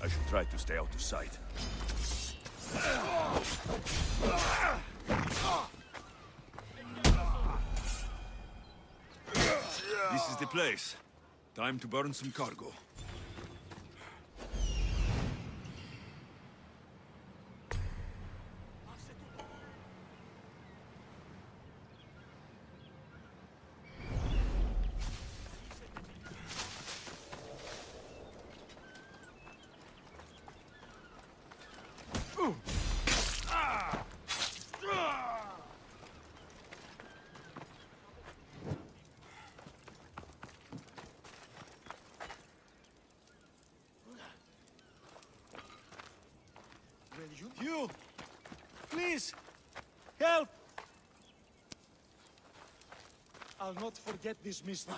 I should try to stay out of sight. This is the place. Time to burn some cargo. You! Please! Help! I'll not forget this, mister.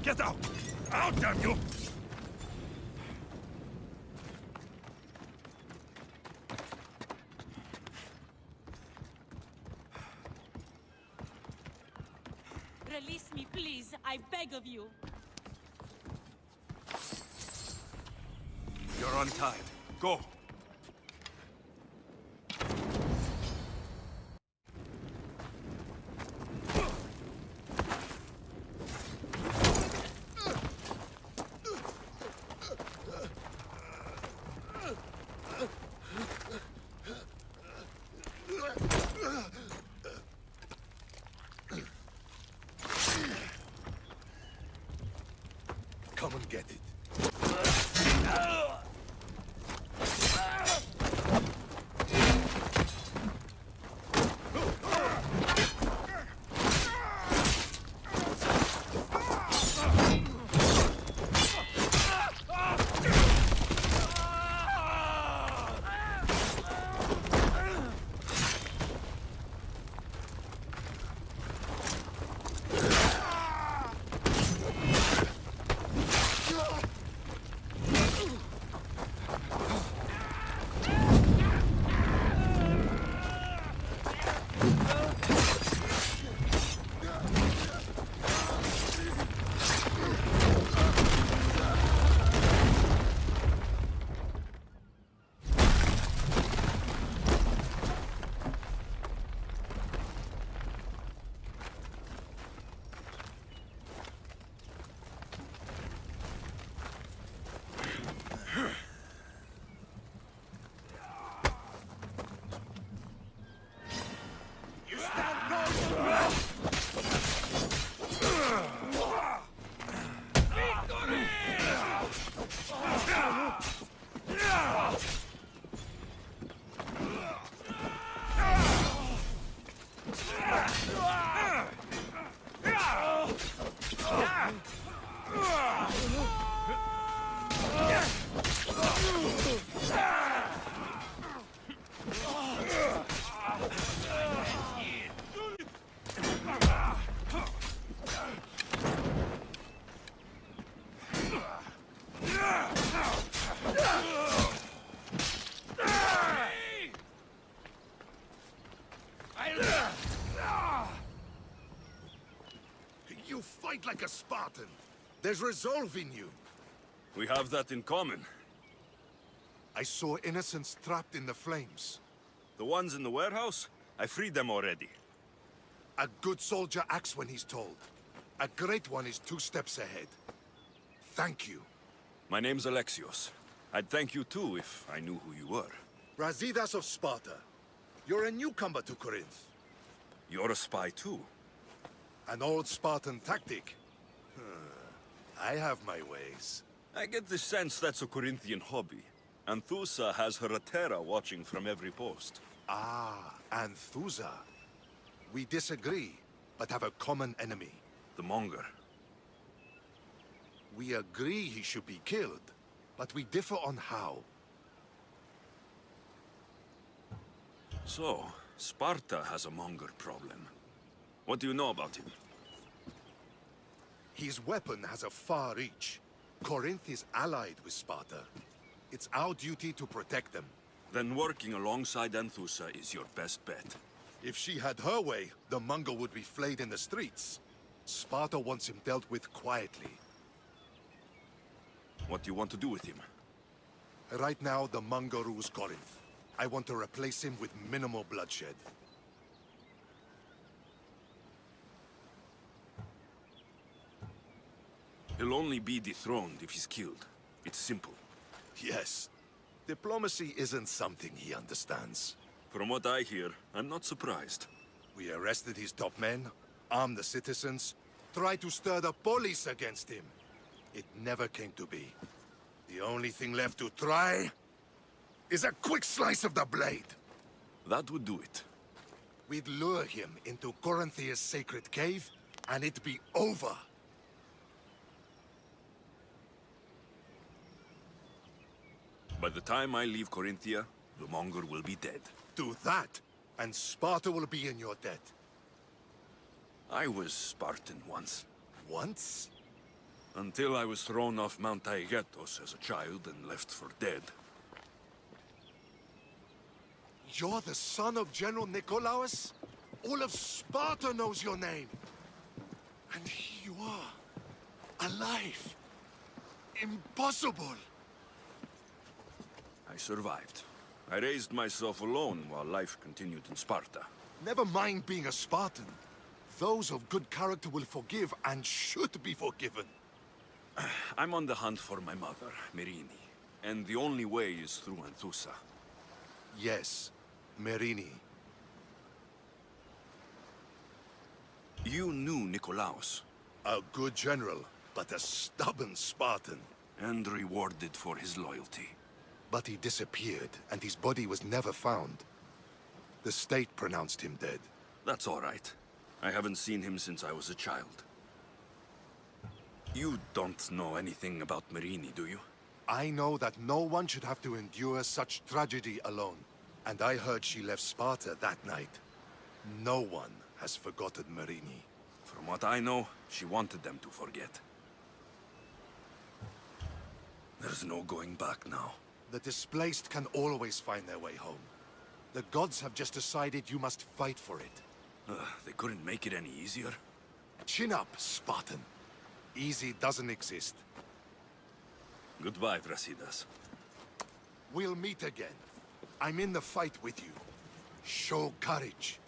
Get out! Out, damn you! Release me, please. I beg of you. You're untied. Go! Come and get it. You fight like a Spartan. There's resolve in you. We have that in common. I saw innocents trapped in the flames. The ones in the warehouse? I freed them already. A good soldier acts when he's told. A great one is 2 steps ahead. Thank you. My name's Alexios. I'd thank you too if I knew who you were. Brasidas of Sparta. You're a newcomer to Corinth. You're a spy too. An old Spartan tactic. I have my ways. I get the sense that's a Corinthian hobby. Anthusa has her Atera watching from every post. Ah, Anthusa. We disagree, but have a common enemy. The Monger. We agree he should be killed, but we differ on how. So, Sparta has a Monger problem. What do you know about him? His weapon has a far reach. Corinth is allied with Sparta. It's our duty to protect them. Then working alongside Anthusa is your best bet. If she had her way, the Monger would be flayed in the streets. Sparta wants him dealt with quietly. What do you want to do with him? Right now, the Monger rules Corinth. I want to replace him with minimal bloodshed. He'll only be dethroned if he's killed. It's simple. Yes. Diplomacy isn't something he understands. From what I hear, I'm not surprised. We arrested his top men, armed the citizens, tried to stir the police against him. It never came to be. The only thing left to try is a quick slice of the blade. That would do it. We'd lure him into Corinthia's sacred cave, and it'd be over. By the time I leave Corinthia, the Monger will be dead. Do that, and Sparta will be in your debt. I was Spartan once. Once? Until I was thrown off Mount Taygetos as a child and left for dead. You're the son of General Nikolaos? All of Sparta knows your name. And here you are, alive. Impossible. I survived. I raised myself alone while life continued in Sparta. Never mind being a Spartan. Those of good character will forgive and should be forgiven. I'm on the hunt for my mother, Merini. And the only way is through Anthusa. Yes, Merini. You knew Nikolaos. A good general, but a stubborn Spartan. And rewarded for his loyalty. But he disappeared, and his body was never found. The state pronounced him dead. That's all right. I haven't seen him since I was a child. You don't know anything about Merini, do you? I know that no one should have to endure such tragedy alone. And I heard she left Sparta that night. No one has forgotten Merini. From what I know, she wanted them to forget. There's no going back now. The displaced can always find their way home. The gods have just decided you must fight for it. They couldn't make it any easier. Chin up, Spartan. Easy doesn't exist. Goodbye, Brasidas. We'll meet again. I'm in the fight with you. Show courage.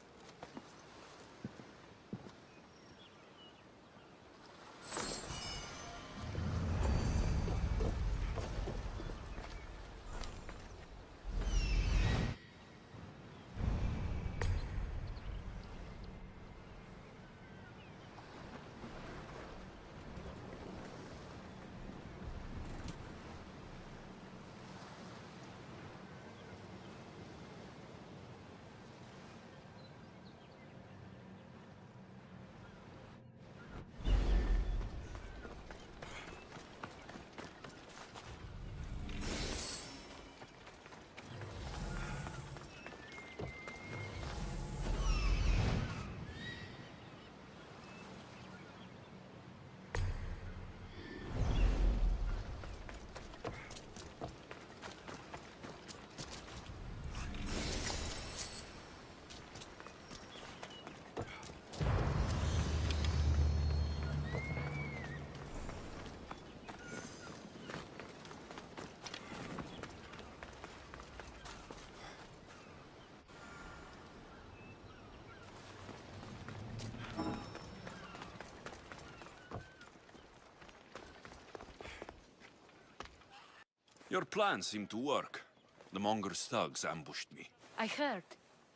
Your plan seemed to work. The Monger's thugs ambushed me. I heard.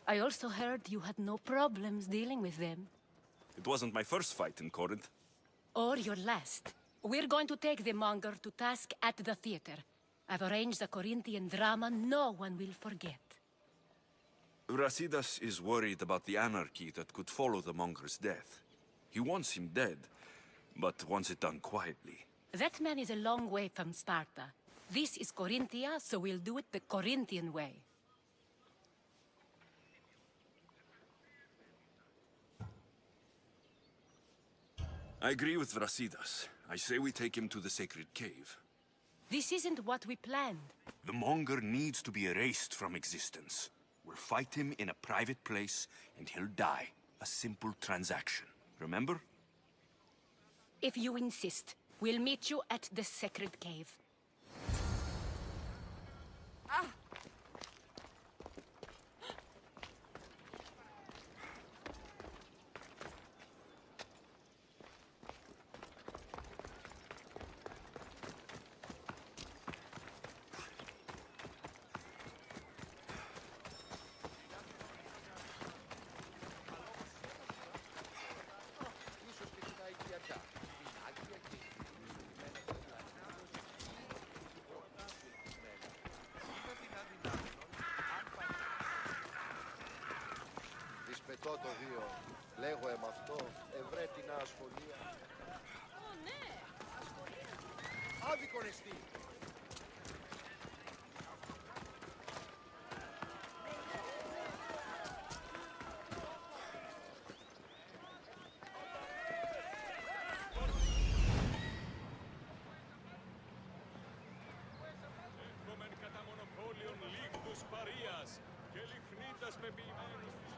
I also heard you had no problems dealing with them. It wasn't my first fight in Corinth. Or your last. We're going to take the Monger to task at the theater. I've arranged a Corinthian drama no one will forget. Brasidas is worried about the anarchy that could follow the Monger's death. He wants him dead, but wants it done quietly. That man is a long way from Sparta. This is Corinthia, so we'll do it the Corinthian way. I agree with Brasidas. I say we take him to the sacred cave. This isn't what we planned. The Monger needs to be erased from existence. We'll fight him in a private place, and he'll die. A simple transaction. Remember? If you insist, we'll meet you at the sacred cave. Δυσπετώ το βίο, λέγω εμ' αυτό, ευρέ την ασχολία. Ω, ναι, ασχολία. Άδικον εστί. Έρχομεν κατά μονοπόλιον League του Σπαρίας και λιχνίτας με ποιημένους της...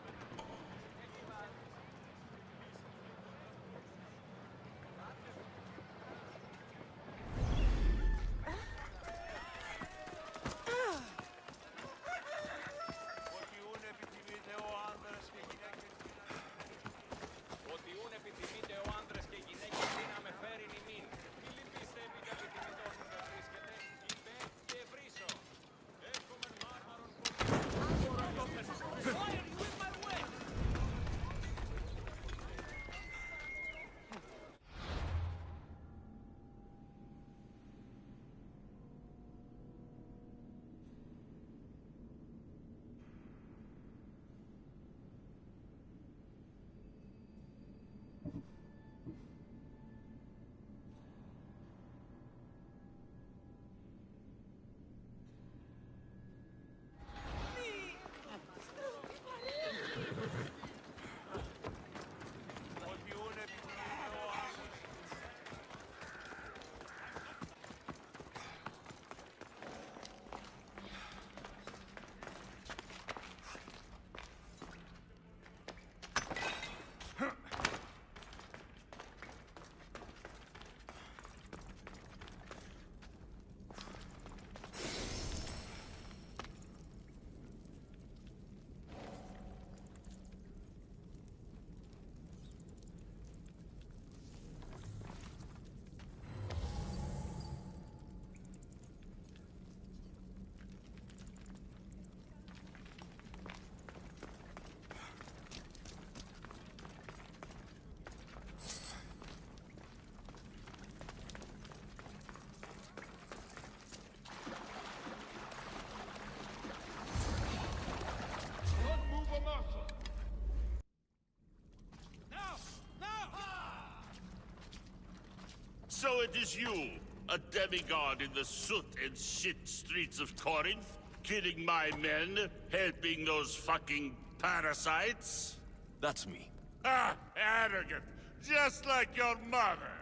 So it is you, a demigod in the soot and shit streets of Corinth, killing my men, helping those fucking parasites? That's me. Ah, arrogant, just like your mother.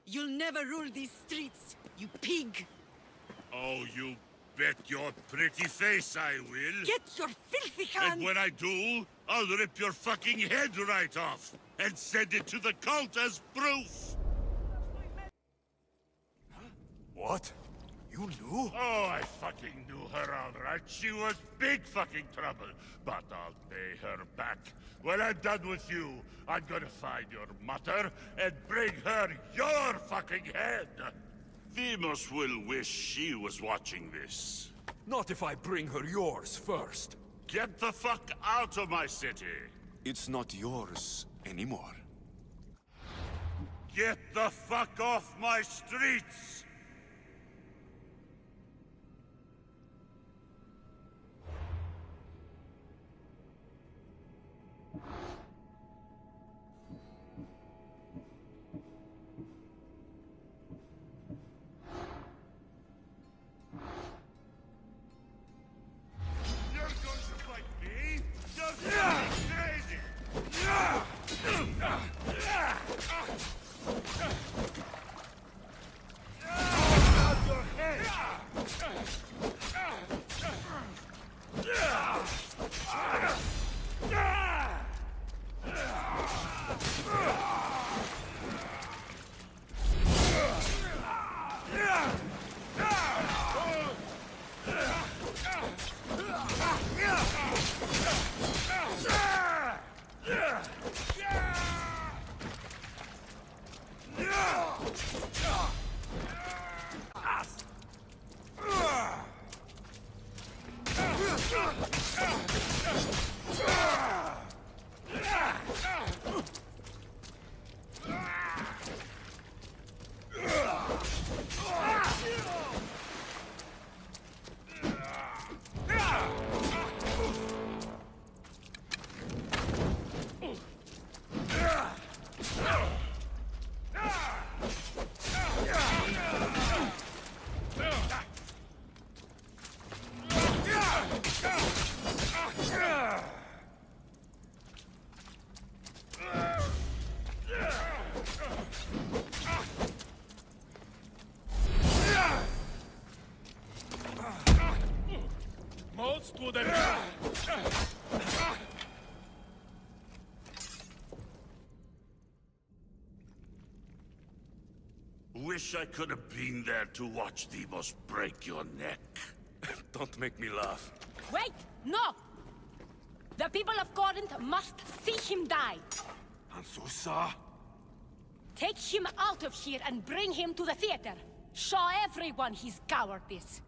You'll never rule these streets, you pig! Oh, you bet your pretty face I will. Get your filthy hands! And when I do, I'll rip your fucking head right off and send it to the cult as proof. What? You knew? Oh, I fucking knew her all right. She was big fucking trouble. But I'll pay her back. When I'm done with you, I'm gonna find your mother and bring her your fucking head. Demos will wish she was watching this. Not if I bring her yours first. Get the fuck out of my city! It's not yours anymore. Get the fuck off my streets! You're going to fight me? You're crazy! Out your head! Most would have... Wish I could have been there to watch Demos break your neck. Don't make me laugh. Wait! No! The people of Corinth must see him die. Anthusa? Take him out of here and bring him to the theater. Show everyone his cowardice.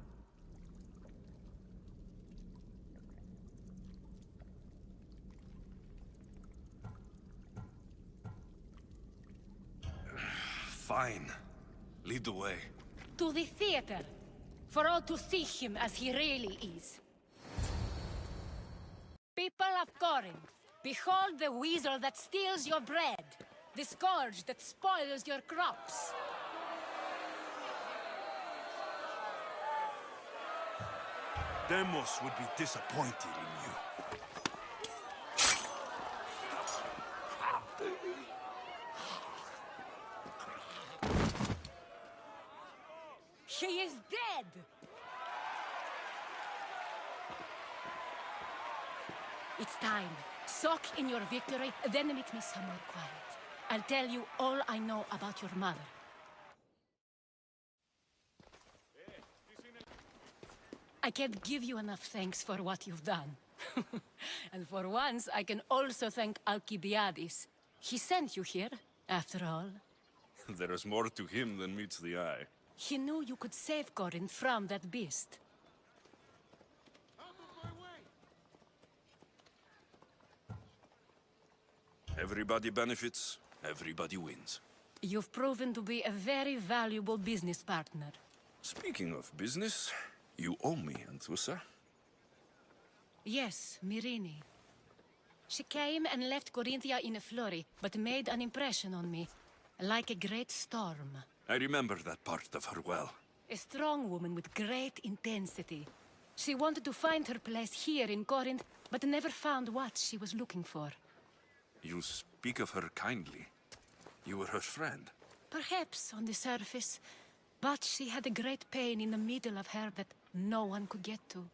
Fine. Lead the way. To the theater. For all to see him as he really is. People of Corinth, behold the weasel that steals your bread. The scourge that spoils your crops. Demos would be disappointed in you. He is dead! It's time. Soak in your victory, then meet me somewhere quiet. I'll tell you all I know about your mother. I can't give you enough thanks for what you've done. And for once, I can also thank Alcibiades. He sent you here, after all. There is more to him than meets the eye. He knew you could save Corinth from that beast. Everybody benefits, everybody wins. You've proven to be a very valuable business partner. Speaking of business, you owe me, Anthusa. Yes, Myrine. She came and left Corinthia in a flurry, but made an impression on me, like a great storm. I remember that part of her well. A strong woman with great intensity. She wanted to find her place here in Corinth, but never found what she was looking for. You speak of her kindly. You were her friend. Perhaps on the surface, but she had a great pain in the middle of her that no one could get to.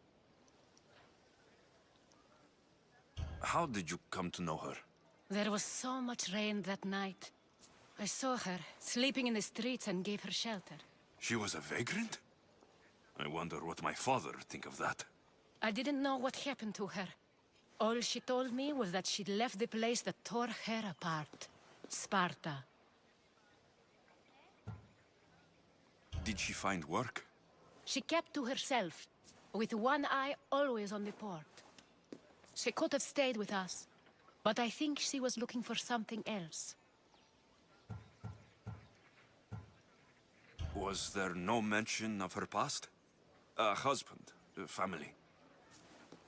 How did you come to know her? There was so much rain that night. I saw her, sleeping in the streets, and gave her shelter. She was a vagrant? I wonder what my father would think of that. I didn't know what happened to her. All she told me was that she'd left the place that tore her apart. Sparta. Did she find work? She kept to herself, with one eye always on the port. She could have stayed with us, but I think she was looking for something else. Was there no mention of her past? A husband, a family?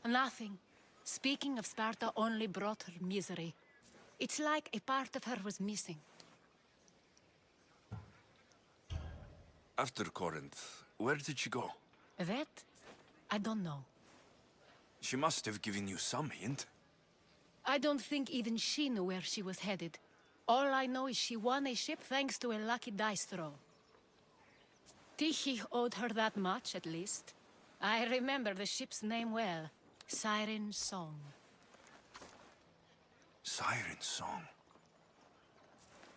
Nothing. Speaking of Sparta only brought her misery. It's like a part of her was missing. After Corinth, where did she go? That? I don't know. She must have given you some hint. I don't think even she knew where she was headed. All I know is she won a ship thanks to a lucky dice throw. Tyche owed her that much, at least. I remember the ship's name well. Siren Song. Siren Song.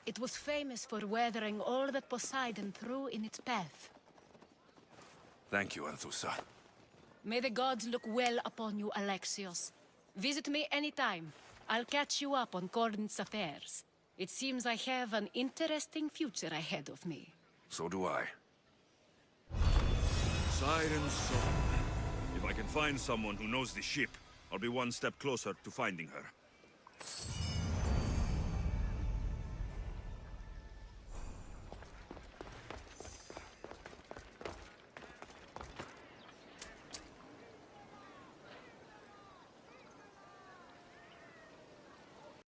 It was famous for weathering all that Poseidon threw in its path. Thank you, Anthusa. May the gods look well upon you, Alexios. Visit me anytime. I'll catch you up on Corinth's affairs. It seems I have an interesting future ahead of me. So do I. Siren Song. If I can find someone who knows the ship, I'll be one step closer to finding her.